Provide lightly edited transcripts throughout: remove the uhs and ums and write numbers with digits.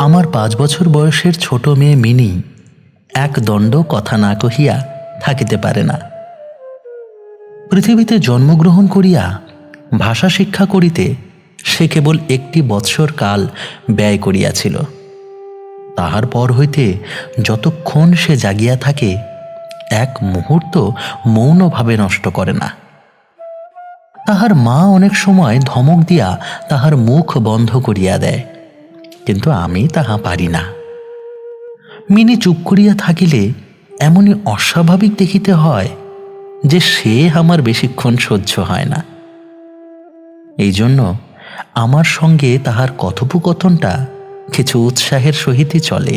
আমার 5 বছর বয়সের ছোট মেয়ে মিনি এক দণ্ড কথা না কহিয়া থাকিতে পারে না। পৃথিবীতে জন্মগ্রহণ করিয়া ভাষা শিক্ষা করিতে সে কেবল 1 বৎসর কাল ব্যয় করিয়াছিল। তাহার পর হইতে যতক্ষণ সে জাগিয়া থাকে এক মুহূর্ত মৌনভাবে নষ্ট করে না। তাহার মা অনেক সময় ধমক দিয়া তাহার মুখ বন্ধ করিয়া দেয়, কিন্তু আমি তাহা পারি না। মিনি চুপ করিয়া থাকিলে এমনই অস্বাভাবিক দেখিতে হয় যে সে আমার বেশিক্ষণ সহ্য হয় না। এই জন্য আমার সঙ্গে তাহার কথোপকথনটা কিছু উৎসাহের সহিতই চলে।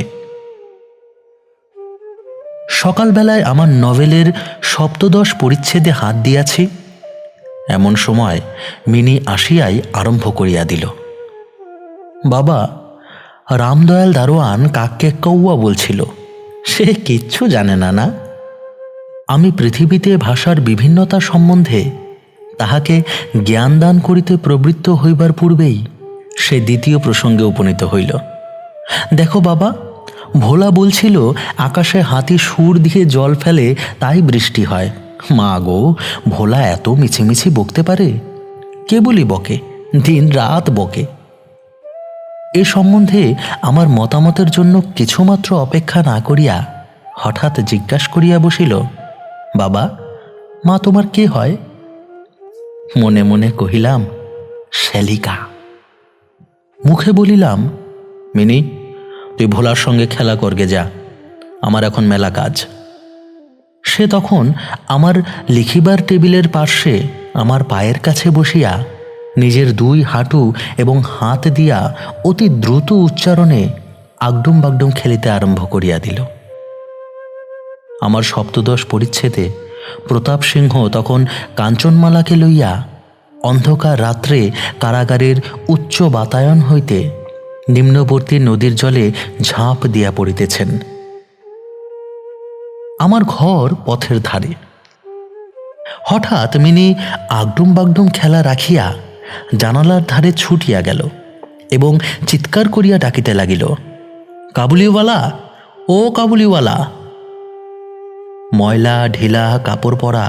সকালবেলায় আমার নভেলের সপ্তদশ পরিচ্ছেদে হাত দিয়াছি, এমন সময় মিনি আসিয়াই আরম্ভ করিয়া দিল। বাবা, রামদয়াল দারোয়ান কাককে কৌয়া বলছিল। সে কিচ্ছু জানে না। না, আমি পৃথিবীতে ভাষার বিভিন্নতা সম্বন্ধে তাহাকে জ্ঞানদান করিতে প্রবৃত্ত হইবার পূর্বেই সে দ্বিতীয় প্রসঙ্গে উপনীত হইল। দেখো বাবা, ভোলা বলছিল আকাশে হাতি সুর দিয়ে জল ফেলে তাই বৃষ্টি হয়। মা গো, ভোলা এত মিছিমিছি বকতে পারে? কেবলই বকে, দিন রাত বকে। এ সম্বন্ধে আমার মতামতের জন্য কিছুমাত্র অপেক্ষা না করিয়া হঠাৎ জিজ্ঞাসা করিয়া বসিল, বাবা, মা তোমার কে হয়? মনে মনে কহিলাম, শ্যালিকা। মুখে বলিলাম, মিনি, তুই ভোলার সঙ্গে খেলা করগে যা, আমার এখন মেলা কাজ। সে তখন আমার লিখিবার টেবিলের পার্শ্বে আমার পায়ের কাছে বসিয়া নিজের 2 হাঁটু এবং হাত দিয়া অতি দ্রুত উচ্চারণে আগডুম বাগডুম খেলিতে আরম্ভ করিয়া দিল। আমার সপ্তদশ পরিচ্ছেদে প্রতাপ সিংহ তখন কাঞ্চনমালাকে লইয়া অন্ধকার রাত্রে কারাগারের উচ্চ বাতায়ন হইতে নিম্নবর্তী নদীর জলে ঝাঁপ দিয়া পড়িতেছেন। আমার ঘর পথের ধারে। হঠাৎ মিনি আগডুম বাগডুম খেলা রাখিয়া জানালার ধারে ছুটিয়া গেল এবং চিৎকার করিয়া ডাকিতে লাগিল, কাবুলিওয়ালা, ও কাবুলিওয়ালা! ময়লা ঢিলা কাপড় পরা,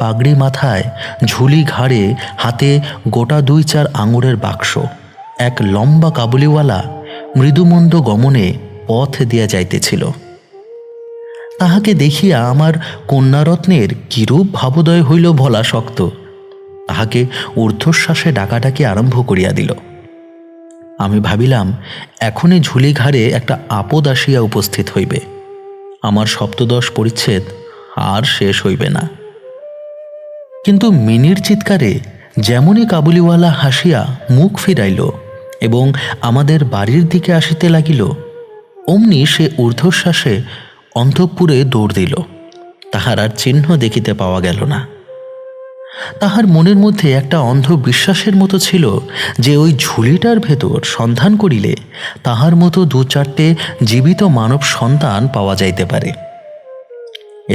পাগড়ি মাথায়, ঝুলি ঘাড়ে, হাতে গোটা 2-4 আঙুরের বাক্স এক লম্বা কাবুলিওয়ালা মৃদুমন্দ গমনে পথ দিয়া যাইতেছিল। তাহাকে দেখিয়া আমার কন্যারত্নের কিরূপ ভাবোদয় হইল ভোলা শক্ত। তাহাকে ঊর্ধ্বশ্বাসে ডাকাডাকি আরম্ভ করিয়া দিল। আমি ভাবিলাম এখনই ঝুলি ঘাড়ে একটা আপদ আসিয়া উপস্থিত হইবে, আমার সপ্তদশ পরিচ্ছেদ আর শেষ হইবে না। কিন্তু মিনির চিৎকারে যেমনই কাবুলিওয়ালা হাসিয়া মুখ ফিরাইল এবং আমাদের বাড়ির দিকে আসিতে লাগিল, অমনি সে ঊর্ধ্বশ্বাসে অন্তঃপুরে দৌড় দিল। তাহার আর চিহ্ন দেখিতে পাওয়া গেল না। তাহার মনের মধ্যে একটা অন্ধ বিশ্বাসের মতো ছিল যে ওই ঝুলিটার ভেতর সন্ধান করিলে তাহার মতো 2-4টে জীবিত মানব সন্তান পাওয়া যাইতে পারে।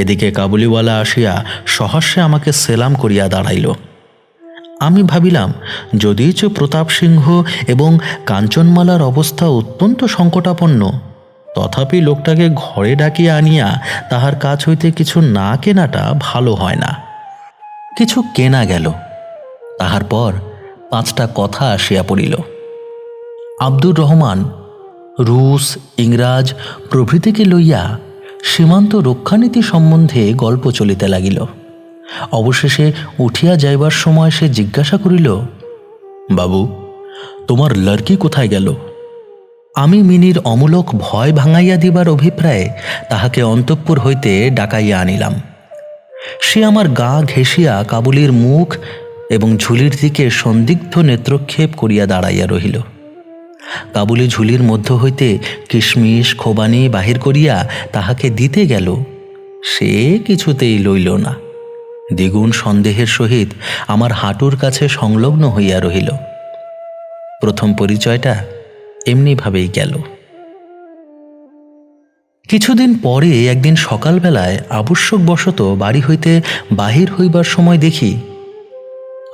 এদিকে কাবুলিওয়ালা আসিয়া সহাস্যে আমাকে সেলাম করিয়া দাঁড়াইল। আমি ভাবিলাম, যদিচ প্রতাপ সিংহ এবং কাঞ্চনমালার অবস্থা অত্যন্ত সংকটাপন্ন, তথাপি লোকটাকে ঘরে ডাকিয়া আনিয়া তাহার কাছ হইতে কিছু না কেনাটা ভালো হয় না। কিছু কেনা গেল। তাহার পর 5টা কথা আসিয়া পড়িল। আব্দুর রহমান রুশ, ইংরাজ প্রভৃতিকে লইয়া সীমান্ত রক্ষানীতি সম্বন্ধে গল্প চলিতে লাগিল। অবশেষে উঠিয়া যাইবার সময় সে জিজ্ঞাসা করিল, বাবু, তোমার লড়কি কোথায় গেল? আমি মিনির অমূলক ভয় ভাঙাইয়া দিবার অভিপ্রায়ে তাহাকে অন্তঃপুর হইতে ডাকাইয়া আনিলাম। সে আমার গা ঘেঁষিয়া কাবুলির মুখ এবং ঝুলির দিকে সন্দিগ্ধ নেত্রক্ষেপ করিয়া দাঁড়াইয়া রহিল। কাবুলি ঝুলির মধ্য হইতে কিশমিশ খোবানি বাহির করিয়া তাহাকে দিতে গেল, সে কিছুতেই লইল না। দ্বিগুণ সন্দেহের সহিত আমার হাঁটুর কাছে সংলগ্ন হইয়া রহিল। প্রথম পরিচয়টা এমনিভাবেই গেল। কিছুদিন পরে একদিন সকালবেলায় আবশ্যকবশত বাড়ি হইতে বাহির হইবার সময় দেখি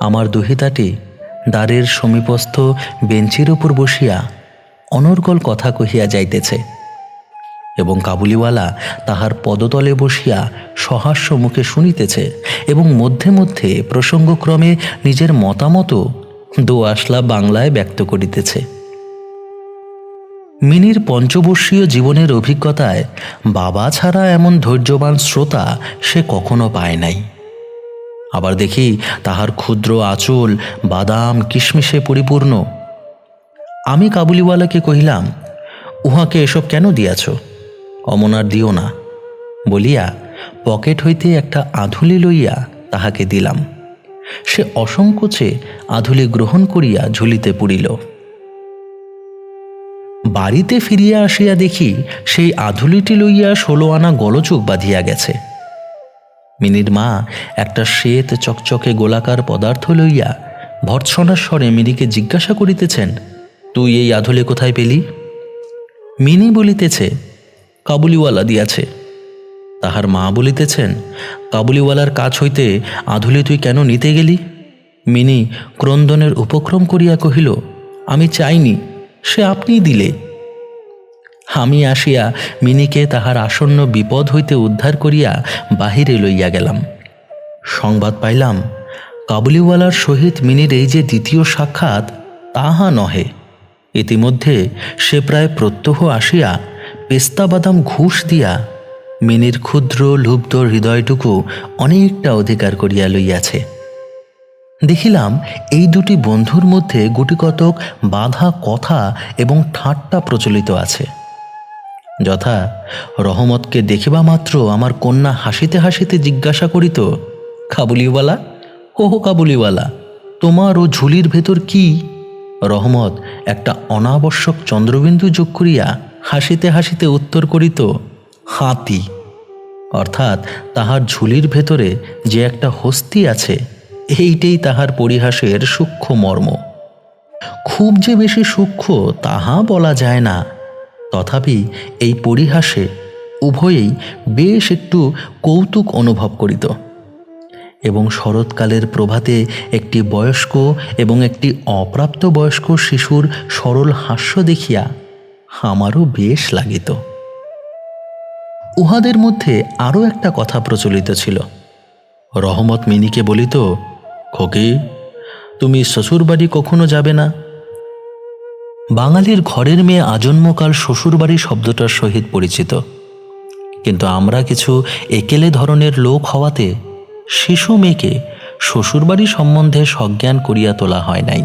আমার দুহিতাটি দ্বারের সমীপস্থ বেঞ্চির উপর বসিয়া অনর্গল কথা কহিয়া যাইতেছে, এবং কাবুলিওয়ালা তাহার পদতলে বসিয়া সহাস্য মুখে শুনিতেছে এবং মধ্যে মধ্যে প্রসঙ্গক্রমে নিজের মতামত দোআঁশলা বাংলায় ব্যক্ত করিতেছে। মিনির পঞ্চবর্ষীয় জীবনের অভিজ্ঞতায় বাবা ছাড়া এমন ধৈর্যবান শ্রোতা সে কখনো পায় নাই। আবার দেখি তাহার ক্ষুদ্র আঁচল বাদাম কিশমিশে পরিপূর্ণ। আমি কাবুলিওয়ালাকে কহিলাম, উহাকে এসব কেন দিয়াছ? অমন আর দিও না বলিয়া পকেট হইতে একটা আধুলি লইয়া তাহাকে দিলাম। সে অসংকোচে আধুলি গ্রহণ করিয়া ঝুলিতে পুরিল। বাড়িতে ফিরিয়া আসিয়া দেখি সেই আধুলিটি লইয়া 16 আনা গলচোখ বাঁধিয়া গেছে। মিনির মা একটা শ্বেত চকচকে গোলাকার পদার্থ লইয়া ভর্ৎসনার স্বরে মিনিকে জিজ্ঞাসা করিতেছেন, তুই এই আধুলি কোথায় পেলি? মিনি বলিতেছে, কাবুলিওয়ালা দিয়াছে। তাহার মা বলিতেছেন, কাবুলিওয়ালার কাছ হইতে আধুলি তুই কেন নিতে গেলি? মিনি ক্রন্দনের উপক্রম করিয়া কহিল, আমি চাইনি, সে আপনিই দিলে। আমি আসিয়া মিনিকে তাহার আসন্ন বিপদ হইতে উদ্ধার করিয়া বাহিরে লইয়া গেলাম। সংবাদ পাইলাম, কাবুলিওয়ালার সহিত মিনির এই যে দ্বিতীয় সাক্ষাৎ তাহা নহে। ইতিমধ্যে সে প্রায় প্রত্যহ আসিয়া পেস্তা বাদাম ঘুষ দিয়া মিনির ক্ষুদ্র লুব্ধ হৃদয়টুকু অনেকটা অধিকার করিয়া লইয়াছে। দেখিলাম এই দুটি বন্ধুর মধ্যে গুটিকতক বাঁধা কথা এবং ঠাট্টা প্রচলিত আছে। যথা, রহমতকে দেখিবা মাত্র আমার কন্যা হাসিতে হাসিতে জিজ্ঞাসা করিত, কাবুলিওয়ালা, ও কাবুলিওয়ালা, তোমার ও ঝুলির ভেতর কি? রহমত একটা অনাবশ্যক চন্দ্রবিন্দু যোগ করিয়া হাসিতে হাসিতে উত্তর করিত, হাতি। অর্থাৎ তাহার ঝুলির ভেতরে যে একটা হস্তি আছে, এইটাই তাহার পরিহাসের সূক্ষ্ম মর্ম। খুব যে বেশি সূক্ষ্ম তাহা বলা যায় না, তথাপি এই পরিহাসে উভয়েই বেশ একটু কৌতুক অনুভব করিত। এবং শরৎকালের প্রভাতে একটি বয়স্ক এবং একটি অপ্রাপ্ত বয়স্ক শিশুর সরল হাস্য দেখিয়া আমারও বেশ লাগিত। উহাদের মধ্যে আরও একটা কথা প্রচলিত ছিল। রহমত মিনিকে বলিত, খোকি, তুমি শ্বশুরবাড়ি কখনো যাবে না? বাঙালির ঘরের মেয়ে আজন্মকাল শ্বশুরবাড়ি শব্দটার সহিত পরিচিত, কিন্তু আমরা কিছু একেলে ধরনের লোক হওয়াতে শিশু মেয়েকে শ্বশুরবাড়ি সম্বন্ধে সজ্ঞান করিয়া তোলা হয় নাই।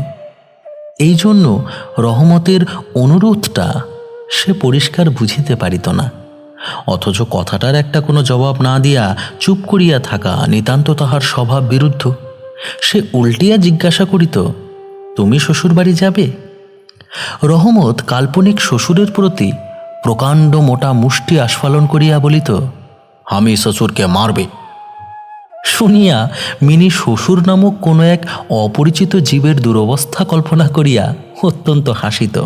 এই জন্য রহমতের অনুরোধটা সে পরিষ্কার বুঝিতে পারিত না, অথচ কথাটার একটা কোনো জবাব না দিয়া চুপ করিয়া থাকা নিতান্ত তাহার স্বভাব বিরুদ্ধ। সে উল্টিয়া জিজ্ঞাসা করিত, তুমি শ্বশুরবাড়ি যাবে? রহমত কাল্পনিক শ্বশুরের প্রতি প্রকাণ্ড মোটা মুষ্টি আস্ফালন করিয়া বলিত, আমি শ্বশুরকে মারবে। শুনিয়া মিনি শ্বশুর নামক কোনো এক অপরিচিত জীবের দুরবস্থা কল্পনা করিয়া অত্যন্ত হাসিত।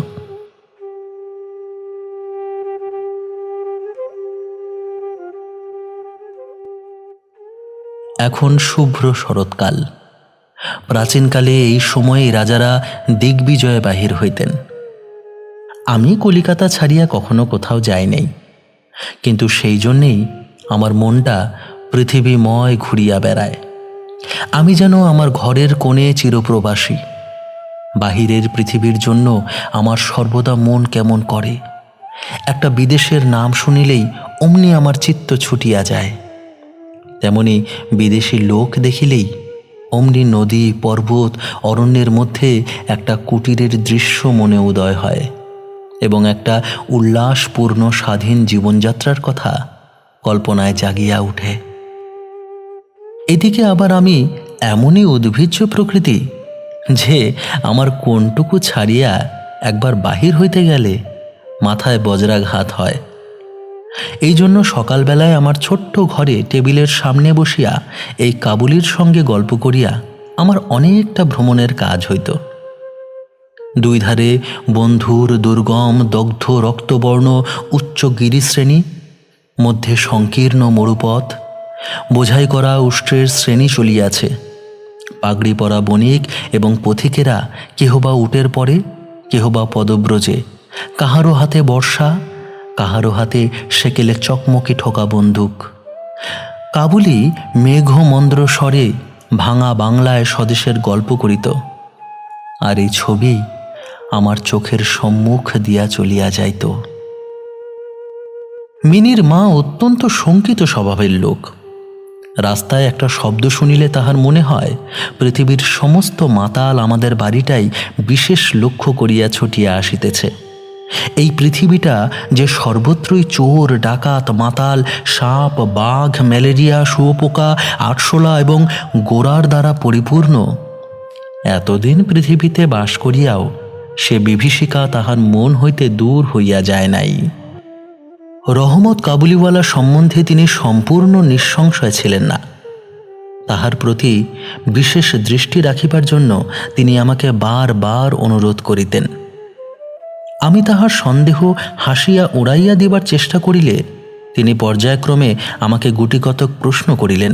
এখন শুভ্র শরৎকাল। প্রাচীনকালে এই সময়ে রাজারা দিগ্বিজয়ে বাহির হইতেন। আমি কলিকাতা ছাড়িয়া কখনো কোথাও যাই নাই, কিন্তু সেই জন্যেই আমার মনটা পৃথিবীময় ঘুরিয়া বেড়ায়। আমি যেন আমার ঘরের কোণে চিরপ্রবাসী। বাহিরের পৃথিবীর জন্য আমার সর্বদা মন কেমন করে। একটা বিদেশের নাম শুনিলেই অমনি আমার চিত্ত ছুটিয়া যায়। তেমনি বিদেশি লোক দেখিলেই অমনি নদী পর্বত অরণ্যের মধ্যে একটা কুটিরের দৃশ্য মনে উদয় হয় এবং একটা উল্লাসপূর্ণ স্বাধীন জীবনযাত্রার কথা কল্পনায় জাগিয়া উঠে। এদিকে আবার আমি এমনই উদ্ভিজ্জ প্রকৃতি যে আমার কোনটুকু ছাড়িয়া একবার বাহির হইতে গেলে মাথায় বজ্রাঘাত হয়। এই জন্য সকালবেলায় আমার ছোট্ট ঘরে টেবিলের সামনে বসিয়া এই কাবুলির সঙ্গে গল্প করিয়া আমার অনেকটা ভ্রমণের কাজ হইত। দুই ধারে বন্ধুর দুর্গম দগ্ধ রক্তবর্ণ উচ্চ গিরিশ্রেণী, মধ্যে সংকীর্ণ মরুপথ, বোঝাই করা উষ্ট্রের শ্রেণী চলিয়াছে। পাগড়ি পরা বণিক এবং পথিকেরা কেহ বা উটের পরে, কেহ বা পদব্রজে, কাহারো হাতে বর্ষা, কাহারো হাতে সেকেলে চকমকি ঠোকা বন্দুক। কাবুলি মেঘমন্দ্র স্বরে ভাঙা বাংলায় স্বদেশের গল্প করিত, আর এই ছবি আমার চোখের সম্মুখ দিয়া চলিয়া যাইত। মিনির মা অত্যন্ত শঙ্কিত স্বভাবের লোক। রাস্তায় একটা শব্দ শুনিলে তাহার মনে হয় পৃথিবীর সমস্ত মাতাল আমাদের বাড়িটাই বিশেষ লক্ষ্য করিয়া ছুটিয়া আসিতেছে। এই পৃথিবীটা যে সর্বত্রই চোর, ডাকাত, মাতাল, সাপ, বাঘ, ম্যালেরিয়া, শুয়োপোকা, আরশোলা এবং গোড়ার দ্বারা পরিপূর্ণ, এতদিন পৃথিবীতে বাস করিয়াও সে বিভীষিকা তাহার মন হইতে দূর হইয়া যায় নাই। রহমত কাবুলিওয়ালা সম্বন্ধে তিনি সম্পূর্ণ নিঃসংশয় ছিলেন না। তাহার প্রতি বিশেষ দৃষ্টি রাখিবার জন্য তিনি আমাকে বারবার অনুরোধ করিতেন। আমি তাহার সন্দেহ হাসিয়া উড়াইয়া দিবার চেষ্টা করিলে তিনি পর্যায়ক্রমে আমাকে গুটিকতক প্রশ্ন করিলেন।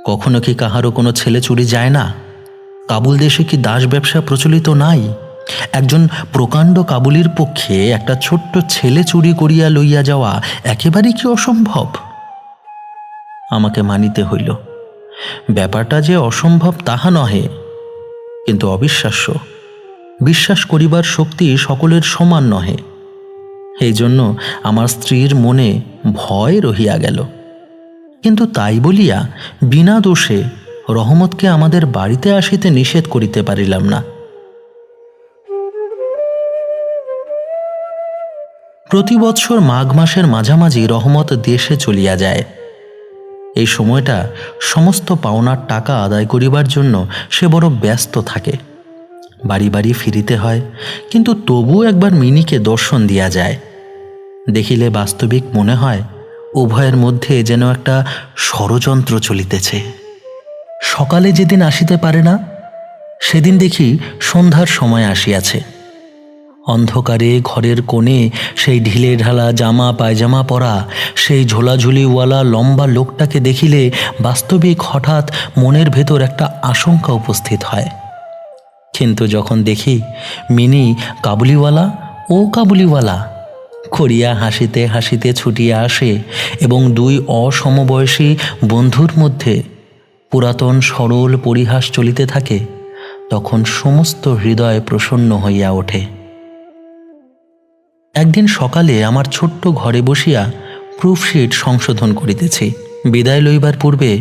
কখনো কি কাহারও কোনো ছেলে চুরি যায় না? কাবুল দেশে কি দাস ব্যবসা প্রচলিত নাই? একজন প্রকাণ্ড কাবুলির পক্ষে একটা ছোট্ট ছেলে চুরি করিয়া লইয়া যাওয়া একেবারেই কি অসম্ভব? আমাকে মানিতে হইল ব্যাপারটা যে অসম্ভব তাহা নহে, কিন্তু অবিশ্বাস্য। বিশ্বাস করিবার শক্তি সকলের সমান নহে। এই জন্য আমার স্ত্রীর মনে ভয় রহিয়া গেল। কিন্তু তাই বলিয়া বিনা দোষে রহমতকে আমাদের বাড়িতে আসিতে নিষেধ করিতে পারিলাম না। প্রতি বৎসর মাঘ মাসের মাঝামাঝি রহমত দেশে চলিয়া যায়। এই সময়টা সমস্ত পাওনার টাকা আদায় করিবার জন্য সে বড় ব্যস্ত থাকে। বাড়ি বাড়ি ফিরিতে হয়, কিন্তু তবুও একবার মিনিকে দর্শন দিয়া যায়। দেখিলে বাস্তবিক মনে হয় উভয়ের মধ্যে যেন একটা ষড়যন্ত্র চলিতেছে। সকালে যেদিন আসিতে পারে না, সেদিন দেখি সন্ধ্যার সময় আসিয়াছে। অন্ধকারে ঘরের কোণে সেই ঢিলে ঢালা জামা পায়জামা পরা, সেই ঝোলাঝুলিওয়ালা লম্বা লোকটাকে দেখিলে বাস্তবিক হঠাৎ মনের ভেতর একটা আশঙ্কা উপস্থিত হয়। কিন্তু যখন দেখি মিনি কাবুলিওয়ালা ও কাবুলিওয়ালা করিয়া হাসিতে হাসিতে ছুটিয়া আসে এবং দুই অসমবয়সী বন্ধুর মধ্যে পুরাতন সরল পরিহাস চলিতে থাকে, তখন সমস্ত হৃদয় প্রসন্ন হইয়া ওঠে। একদিন সকালে আমার ছোট্ট ঘরে বসিয়া প্রুফশিট সংশোধন করিতেছি। বিদায় লইবার পূর্বে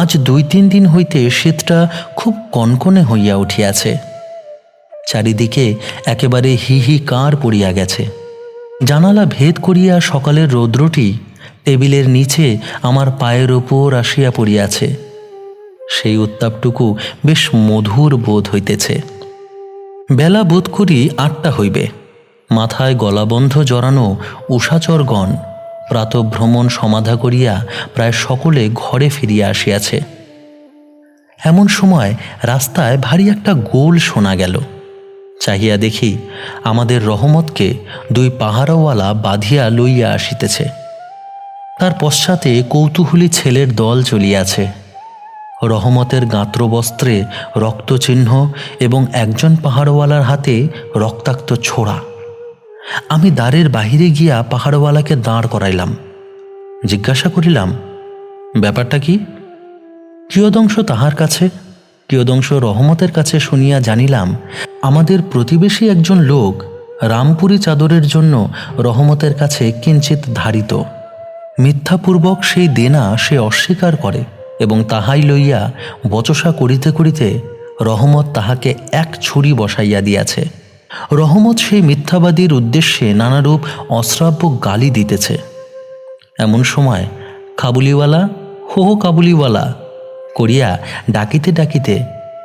আজ 2-3 দিন হইতে শীতটা খুব কনকনে হইয়া উঠিয়াছে। চারিদিকে একেবারে হিহিকার পড়িয়া গেছে। জানালা ভেদ করিয়া সকালের রৌদ্রটি টেবিলের নিচে আমার পায়ের ওপর আসিয়া পড়িয়াছে। সেই উত্তাপটুকু বেশ মধুর বোধ হইতেছে। বেলা বোধ করি 8টা হইবে। মাথায় গলাবন্ধ জড়ানো উষাচরগণ প্রাতভ্রমণ সমাধা করিয়া প্রায় সকলে ঘরে ফিরিয়া আসিয়াছে। এমন সময় রাস্তায় ভারী একটা গোল শোনা গেল। চাহিয়া দেখি আমাদের রহমতকে 2 পাহারাওয়ালা বাঁধিয়া লইয়া আসিতেছে। তার পশ্চাতে কৌতূহলী ছেলের দল চলিয়াছে। রহমতের গাত্রবস্ত্রে রক্তচিহ্ন এবং একজন পাহাড়ওয়ালার হাতে রক্তাক্ত ছোড়া। আমি দ্বারের বাহিরে গিয়া পাহাড়ওয়ালাকে দাঁড় করাইলাম। জিজ্ঞাসা করিলাম, ব্যাপারটা কি? কিয়দংশ তাহার কাছে, কিয়দংশ রহমতের কাছে শুনিয়া জানিলাম আমাদের প্রতিবেশী একজন লোক রামপুরি চাদরের জন্য রহমতের কাছে কিঞ্চিত ধারিত। মিথ্যাপূর্বক সেই দেনা সে অস্বীকার করে এবং তাহাই লইয়া বচসা করিতে করিতে রহমত তাহাকে এক ছুরি বসাইয়া দিয়াছে। রহমত সেই মিথ্যাবাদীর উদ্দেশ্যে নানারূপ অশ্রাব্য গালি দিতেছে। এমন সময় কাবুলিওয়ালা হো কাবুলিওয়ালা করিয়া ডাকিতে ডাকিতে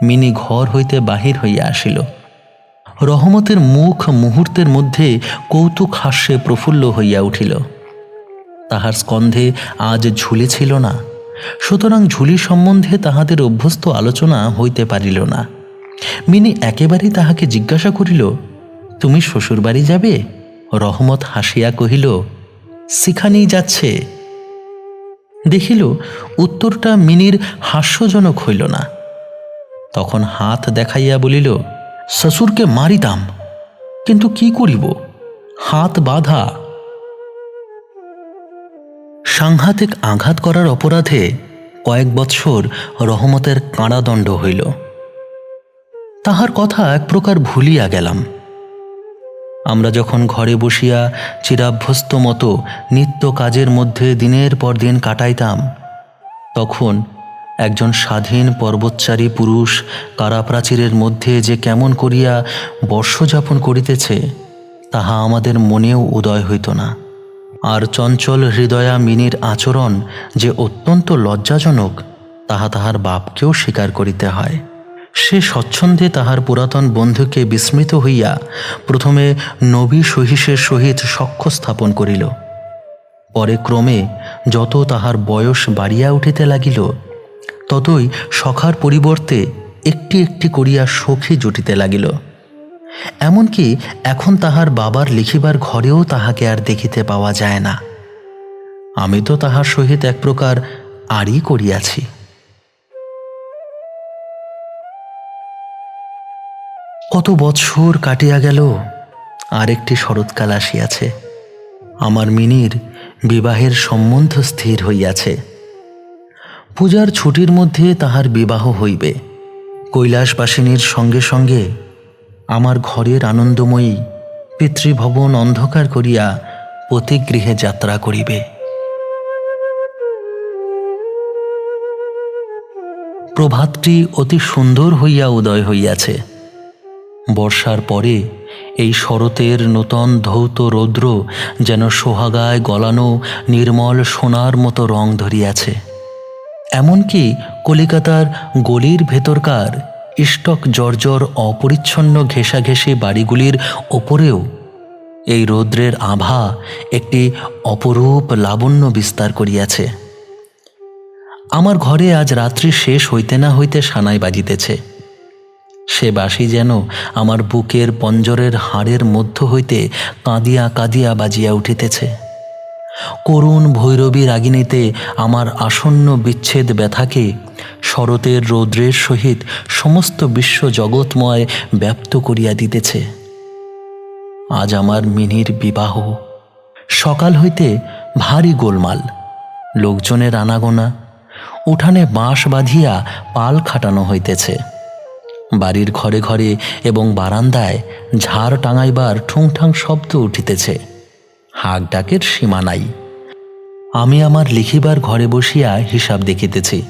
মিনি ঘর হইতে বাহির হইয়া আসিল। রহমতের মুখ মুহূর্তের মধ্যে কৌতুক হাস্যে প্রফুল্ল হইয়া উঠিল। তাহার স্কন্ধে আজ ঝুলি ছিল না, সুতরাং ঝুলি সম্বন্ধে তাহাদের অভ্যস্ত আলোচনা হইতে পারিল না। মিনি একেবারেই তাহাকে জিজ্ঞাসা করিল, তুমি শ্বশুরবাড়ি যাবে? রহমত হাসিয়া কহিল, সেখানেই যাচ্ছে। দেখিল উত্তরটা মিনির হাস্যজনক হইল না। তখন হাত দেখাইয়া বলিল, শ্বশুরকে মারিতাম, কিন্তু কি করিব, হাত বাঁধা। সাংঘাতিক আঘাত করার অপরাধে কয়েক বৎসর রহমতের কারাদণ্ড হইল। তাহার কথা এক প্রকার ভুলিয়া গেলাম। আমরা যখন ঘরে বসিয়া চিরাভ্যস্ত মতো নিত্য কাজের মধ্যে দিনের পর দিন কাটাইতাম, তখন একজন স্বাধীন পর্বতচারী পুরুষ কারাপ্রাচীরের মধ্যে যে কেমন করিয়া বর্ষযাপন করিতেছে তাহা আমাদের মনেও উদয় হইত না। আর চঞ্চল হৃদয়া মিনির আচরণ যে অত্যন্ত লজ্জাজনক তাহা তাহার বাপকেও স্বীকার করিতে হয়। সে স্বচ্ছন্দে তাহার পুরাতন বন্ধুকে বিস্মৃত হইয়া প্রথমে নবী সহিসের সহিত সখ্য স্থাপন করিল। পরে ক্রমে যত তাহার বয়স বাড়িয়া উঠিতে লাগিল, ততই সখার পরিবর্তে একটি একটি করিয়া সখী জুটিতে লাগিল। এমনকি এখন তাহার বাবার লিখিবার ঘরেও তাহাকে আর দেখিতে পাওয়া যায় না। আমি তো তাহার সহিত এক প্রকার আড়ি করিয়াছি। কত বৎসর কাটিয়া গেল, আর একটি শরৎকাল আসিয়াছে। আমার মিনির বিবাহের সম্বন্ধ স্থির হইয়াছে। পূজার ছুটির মধ্যে তাহার বিবাহ হইবে। কৈলাসবাসিনীর সঙ্গে সঙ্গে আমার ঘরের আনন্দময়ী পিতৃভবন অন্ধকার করিয়া পতিগৃহে যাত্রা করিবে। প্রভাতটি অতি সুন্দর হইয়া উদয় হইয়াছে। বর্ষার পরে এই শরতের নূতন ধৌত রৌদ্র যেন সোহাগায় গলানো নির্মল সোনার মতো রং ধরিয়াছে। এমনকি কলিকাতার গলির ভেতরকার ইষ্টক জর্জর অপরিচ্ছন্ন ঘেঁষাঘেঁষি বাড়িগুলির ওপরেও এই রৌদ্রের আভা একটি অপরূপ লাবণ্য বিস্তার করিয়াছে। আমার ঘরে আজ রাত্রি শেষ হইতে না হইতে সানাই বাজিতেছে। সে বাঁশি যেন আমার বুকের পঞ্জরের হাড়ের মধ্য হইতে কাঁদিয়া কাঁদিয়া বাজিয়া উঠিতেছে। করুণ ভৈরবী রাগিনীতে আমার আসন্ন বিচ্ছেদ ব্যথাকে শরতের রৌদ্রের সহিত সমস্ত বিশ্ব জগৎময় ব্যপ্ত করিয়া দিতেছে। আজ আমার মিনির বিবাহ। সকাল হইতে ভারী গোলমাল, লোকজনের আনাগোনা, উঠানে বাঁশ বাঁধিয়া পাল খাটানো হইতেছে। বাড়ির ঘরে ঘরে এবং বারান্দায় ঝাড় টাঙাইবার ঠুংঠাং শব্দ উঠিতেছে। হাঁক ডাকের সীমা নাই। আমি আমার লিখিবার ঘরে বসিয়া হিসাব দেখিতেছি।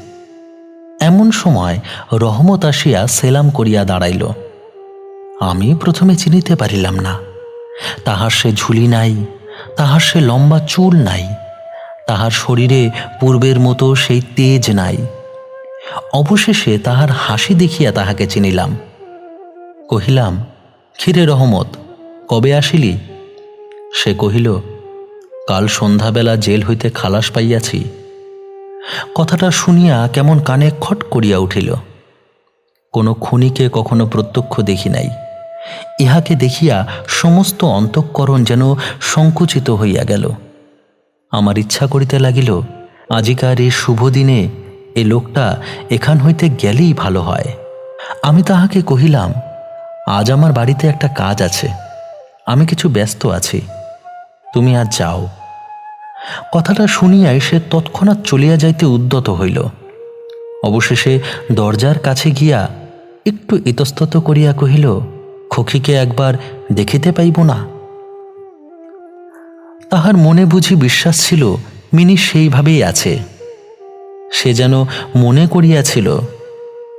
এমন সময় রহমত আসিয়া সেলাম করিয়া দাঁড়াইল। আমি প্রথমে চিনিতে পারিলাম না। তাহার সে ঝুলি নাই, তাহার সে লম্বা চুল নাই, তাহার শরীরে পূর্বের মতো সেই তেজ নাই। অবশেষে তাহার হাসি দেখিয়া তাহাকে চিনিলাম। কহিলাম, কিরে রহমত, কবে আসিলি? সে কহিল, কাল সন্ধ্যাবেলা জেল হইতে খালাস পাইয়াছি। কথাটা শুনিয়া কেমন কানে খট করিয়া উঠিল। কোনো খুনিকে কখনো প্রত্যক্ষ দেখি নাই। ইহাকে দেখিয়া সমস্ত অন্তঃকরণ যেন সংকুচিত হইয়া গেল। আমার ইচ্ছা করিতে লাগিল, আজিকার এই শুভ দিনে এ লোকটা এখান হইতে গেলেই ভালো হয়। আমি তাহাকে কহিলাম, আজ আমার বাড়িতে একটা কাজ আছে, আমি কিছু ব্যস্ত আছি, তুমি আজ যাও। কথাটা শুনিয়াই সে তৎক্ষণাৎ চলিয়া যাইতে উদ্যত হইল। অবশেষে দরজার কাছে গিয়া একটু ইতস্তত করিয়া কহিল, খোকিকে একবার দেখিতে পাইব না? তাহার মনে বুঝি বিশ্বাস ছিল মিনি সেইভাবেই আছে। সে যেন মনে করিয়াছিল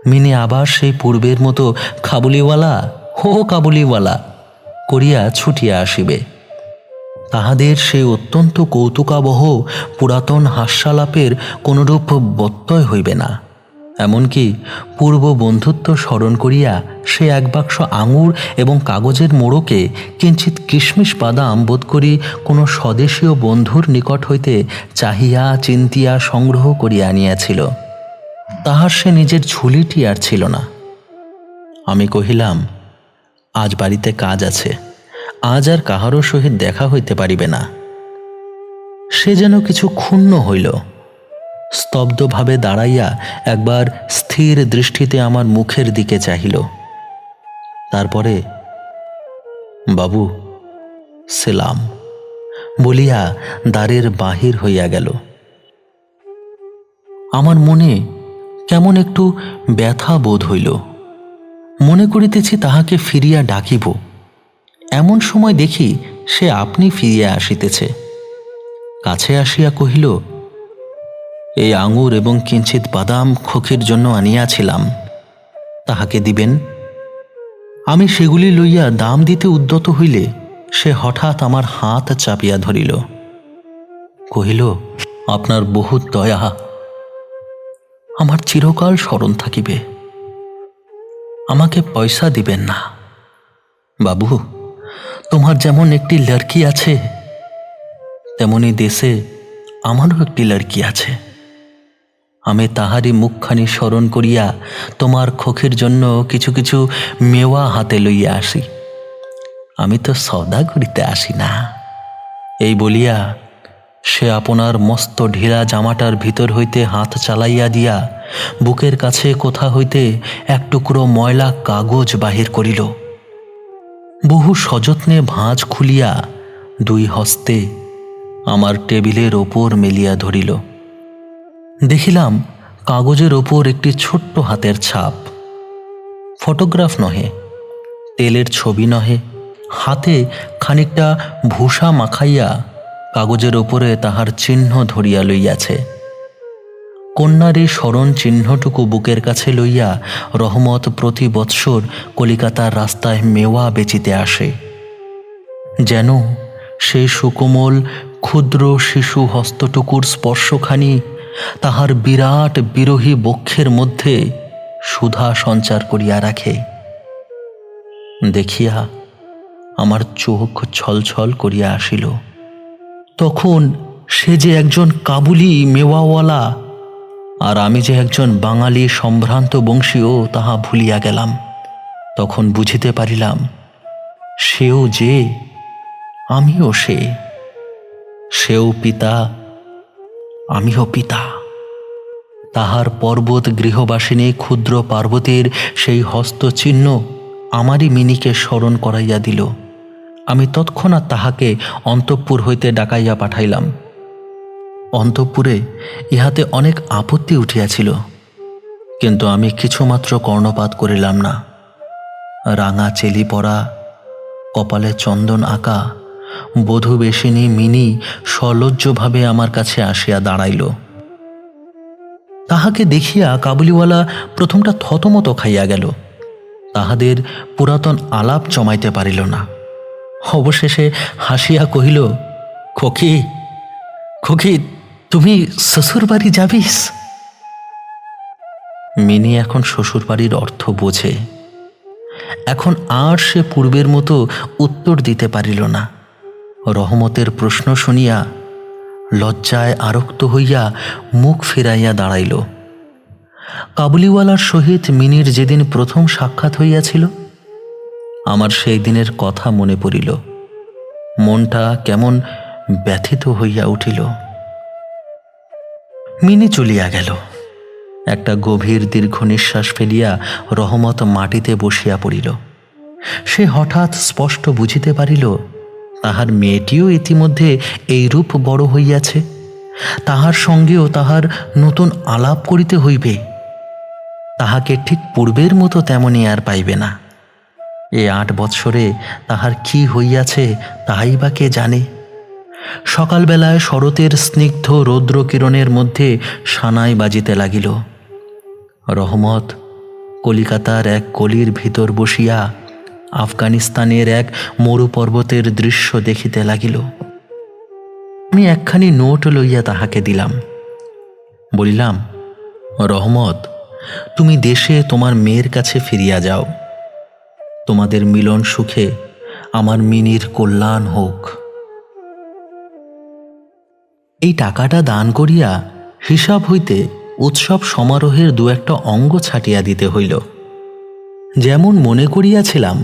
মিনি আবার সেই পূর্বের মতো কাবুলিওয়ালা হো কাবুলিওয়ালা করিয়া ছুটিয়া আসিবে। তাহাদের সেই অত্যন্ত কৌতুকাবহ পুরাতন হাস্যালাপের কোনরূপ ব্যত্যয় হইবে না। এমনকি পূর্ব বন্ধুত্ব স্মরণ করিয়া সে এক বাক্স আঙুর এবং কাগজের মোড়কে কিঞ্চিৎ কিশমিশ বাদাম বোধ করি কোনো স্বদেশীয় বন্ধুর নিকট হইতে চাহিয়া চিন্তিয়া সংগ্রহ করিয়া আনিয়াছিল। তাহার সে নিজের ঝুলিটি আর ছিল না। আমি কহিলাম, আজ বাড়িতে কাজ আছে, আজ আর কাহারও সহিত দেখা হইতে পারিবে না। সে যেন কিছু ক্ষুণ্ণ হইল। স্তব্ধভাবে দাঁড়াইয়া একবার স্থির দৃষ্টিতে আমার মুখের দিকে চাহিল। তারপরে বাবু সেলাম বলিয়া দ্বারের বাহির হইয়া গেল। আমার মনে কেমন একটু ব্যথা বোধ হইল। মনে করিতেছি তাহাকে ফিরিয়া ডাকিব, এমন সময় দেখি সে আপনি ফিরিয়া আসিতেছে। কাছে আসিয়া কহিল, এই আঙুর এবং কিঞ্চিত বাদাম খোকের জন্য আনিয়াছিলাম, তাহাকে দিবেন। আমি সেগুলি লইয়া দাম দিতে উদ্যত হইলে সে হঠাৎ আমার হাত চাপিয়া ধরিল, কহিল, আপনার বহুত দয়া, আমার চিরকাল স্মরণ থাকিবে, আমাকে পয়সা দিবেন না। বাবু, তোমার যেমন একটি লড়কি আছে, তেমনি দেশে আমারও একটি লড়কি আছে। আমি তাহারই মুখখানি স্মরণ করিয়া তোমার খোখের জন্য কিছু কিছু মেওয়া হাতে লইয়া আসি। আমি তো সওদা করিতে আসি না। এই বলিয়া সে আপনার মস্ত ঢিলা জামাটার ভিতর হইতে হাত চালাইয়া দিয়া বুকের কাছে কোথা হইতে এক টুকরো ময়লা কাগজ বাহির করিল। বহু সযত্নে ভাঁজ খুলিয়া দুই হস্তে আমার টেবিলের ওপর মেলিয়া ধরিল। দেখিলাম কাগজের ওপর একটি ছোট্ট হাতের ছাপ, ফটোগ্রাফ নহে, তেলের ছবি নহে, হাতে খানিকটা ভূষা মাখাইয়া কাগজের ওপরে তাহার চিহ্ন ধরিয়া লইয়াছে। কন্যার এই স্মরণ চিহ্নটুকু বুকের কাছে লইয়া রহমত প্রতি বৎসর কলিকাতার রাস্তায় মেওয়া বেচিতে আসে। যেন সেই সুকোমল ক্ষুদ্র শিশু হস্তটুকুর স্পর্শখানি তাহার বিরাট বিরোহী বক্ষের মধ্যে সুধা সঞ্চার করিয়া রাখে। দেখিয়া আমার চোখ ছলছল করিয়া আসিল। তখন সে যে একজন কাবুলি মেওয়াওয়ালা আর আমি যে একজন বাঙালি সম্ভ্রান্ত বংশীয় তাহা ভুলিয়া গেলাম। তখন বুঝিতে পারিলাম সেও যে, আমিও সে, সেও পিতা, আমিও পিতা। তাহার পর্বত গৃহবাসিনী ক্ষুদ্র পার্বতীর সেই হস্তচিহ্ন আমারই মিনিকে স্মরণ করাইয়া দিল। আমি তৎক্ষণাৎ তাহাকে অন্তঃপুর হইতে ডাকাইয়া পাঠাইলাম। অন্তঃপুরে ইহাতে অনেক আপত্তি উঠিয়াছিল, কিন্তু আমি কিছুমাত্র কর্ণপাত করিলাম না। রাঙা চেলি পরা, কপালে চন্দন আঁকা বধূবেশিনী মিনি সলজ্জভাবে আমার কাছে আসিয়া দাঁড়াইল। তাহাকে দেখিয়া কাবুলিওয়ালা প্রথমটা থতমত খাইয়া গেল। তাহাদের পুরাতন আলাপ জমাইতে পারিল না। অবশেষে হাসিয়া কহিল, খোকি, খোকি, তুমি শ্বশুরবাড়ি যাবিস? মিনি এখন শ্বশুরবাড়ির অর্থ বোঝে। এখন আর সে পূর্বের মতো উত্তর দিতে পারিল না। রহমতের প্রশ্ন শুনিয়া লজ্জায় আরক্ত হইয়া মুখ ফিরাইয়া দাঁড়াইল। কাবুলিওয়ালার সহিত মিনির যেদিন প্রথম সাক্ষাৎ হইয়াছিল, আমার সেই দিনের কথা মনে পড়িল। মনটা কেমন ব্যথিত হইয়া উঠিল। মিনি চলিয়া গেল। একটা গভীর দীর্ঘ নিঃশ্বাস ফেলিয়া রহমত মাটিতে বসিয়া পড়িল। সে হঠাৎ স্পষ্ট বুঝিতে পারিল তাহার মেয়েটিও ইতিমধ্যে এইরূপ বড় হইয়াছে। তাহার সঙ্গেও তাহার নতুন আলাপ করিতে হইবে। তাহাকে ঠিক পূর্বের মতো তেমনই আর পাইবে না। এ 8 বৎসরে তাহার কি হইয়াছে তাহাই বা কে জানে। সকালবেলায় শরতের স্নিগ্ধ রৌদ্রকিরণের মধ্যে সানাই বাজিতে লাগিল। রহমত কলিকাতার এক গলির ভিতর বসিয়া আফগানিস্তানের এক মরুপর্বতের দৃশ্য দেখিতে লাগিল। আমি একখানি নোট লইয়া তাহাকে দিলাম। বলিলাম, রহমত, তুমি দেশে তোমার মেয়ের কাছে ফিরিয়া যাও। তোমাদের মিলন সুখে আমার মিনির কল্যাণ হোক। এই টাকাটা দান করিয়া হিসাব হইতে উৎসব সমারোহের 2-1 অঙ্গ ছাটিয়া দিতে হইল। যেমন মনে করিয়াছিলাম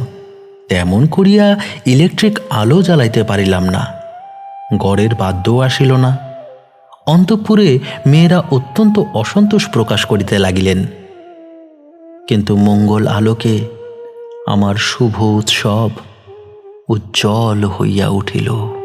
তেমন করিয়া ইলেকট্রিক আলো জ্বালাইতে পারিলাম না। গড়ের বাদ্যও আসিল না। অন্তঃপুরে মেয়েরা অত্যন্ত অসন্তোষ প্রকাশ করিতে লাগিলেন। কিন্তু মঙ্গল আলোকে আমার শুভ উৎসব উজ্জ্বল হইয়া উঠিল।